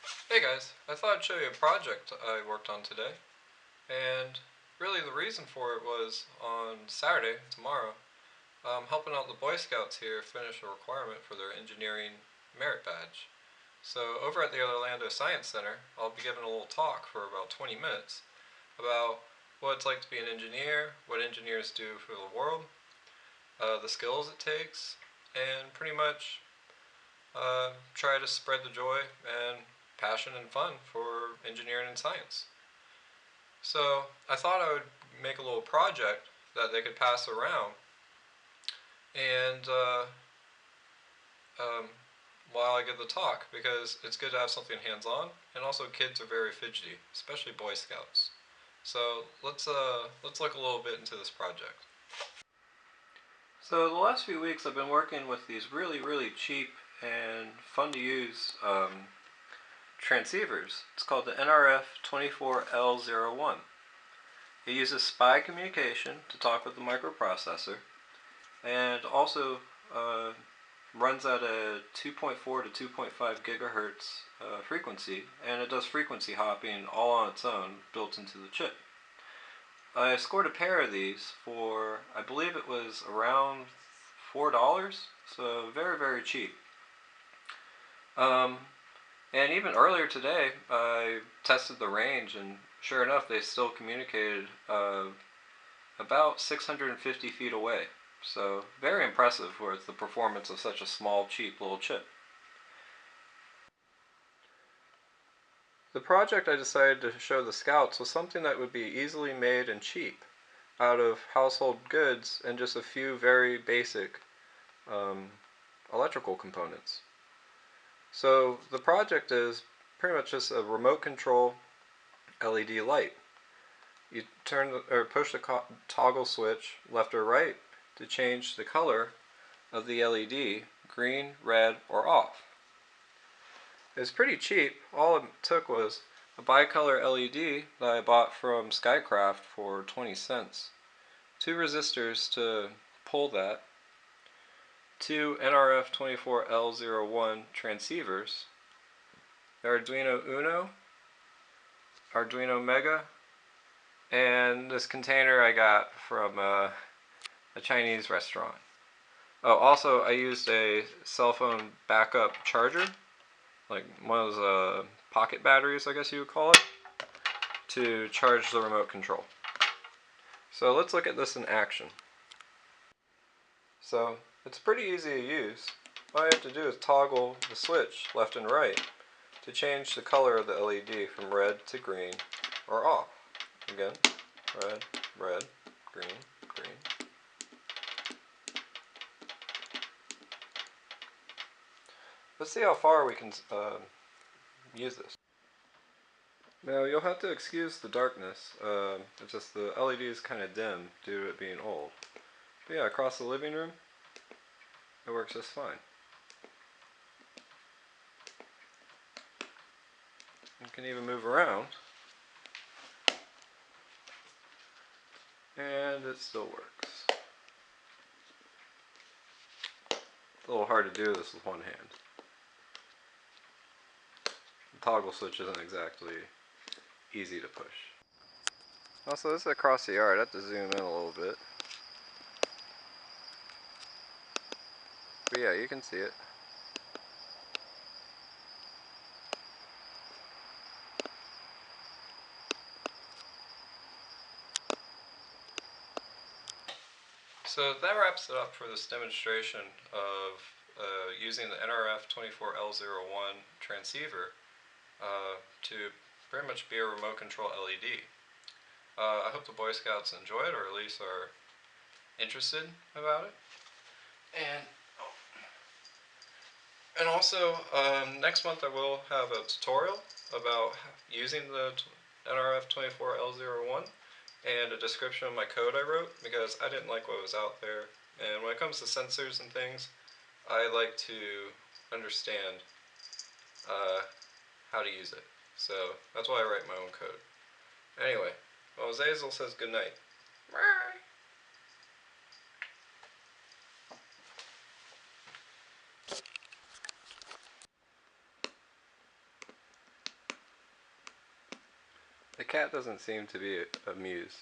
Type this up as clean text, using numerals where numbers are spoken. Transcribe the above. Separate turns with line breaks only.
Hey guys, I thought I'd show you a project I worked on today, and really the reason for it was on Saturday, tomorrow, I'm helping out the Boy Scouts here finish a requirement for their engineering merit badge. So over at the Orlando Science Center, I'll be giving a little talk for about 20 minutes about what it's like to be an engineer, what engineers do for the world, the skills it takes, and pretty much try to spread the joy and passion and fun for engineering and science. So I thought I would make a little project that they could pass around, and um, while I give the talk, because it's good to have something hands-on, and also kids are very fidgety, especially Boy Scouts. So let's look a little bit into this project. So the last few weeks I've been working with these really cheap and fun to use transceivers. It's called the NRF24L01. It uses SPI communication to talk with the microprocessor, and also runs at a 2.4 to 2.5 gigahertz frequency, and it does frequency hopping all on its own built into the chip. I scored a pair of these for, I believe it was around $4, so very cheap. And even earlier today, I tested the range, and sure enough, they still communicated about 650 feet away. So very impressive for the performance of such a small, cheap little chip. The project I decided to show the Scouts was something that would be easily made and cheap out of household goods and just a few very basic electrical components. So the project is pretty much just a remote control LED light. You push the toggle switch left or right to change the color of the LED, green, red, or off. It's pretty cheap. All it took was a bicolor LED that I bought from Skycraft for 20 cents, 2 resistors to pull that, 2 NRF24L01 transceivers, Arduino Uno, Arduino Mega, and this container I got from a Chinese restaurant. Oh, also I used a cell phone backup charger, like one of those pocket batteries, I guess you would call it, to charge the remote control. So let's look at this in action. So it's pretty easy to use. All you have to do is toggle the switch left and right to change the color of the LED from red to green or off. Again, red, red, green, green. Let's see how far we can use this. Now you'll have to excuse the darkness. It's just the LED is kind of dim due to it being old. But yeah, across the living room, it works just fine. You can even move around, and it still works. It's a little hard to do this with one hand. The toggle switch isn't exactly easy to push. Also, this is across the yard. I have to zoom in a little bit. But yeah, you can see it. So that wraps it up for this demonstration of using the NRF24L01 transceiver to pretty much be a remote control LED. I hope the Boy Scouts enjoy it, or at least are interested about it. And also, next month I will have a tutorial about using the NRF24L01 and a description of my code I wrote, because I didn't like what was out there. And when it comes to sensors and things, I like to understand how to use it. So that's why I write my own code. Anyway, well, Zazel says good night. Bye. The cat doesn't seem to be amused.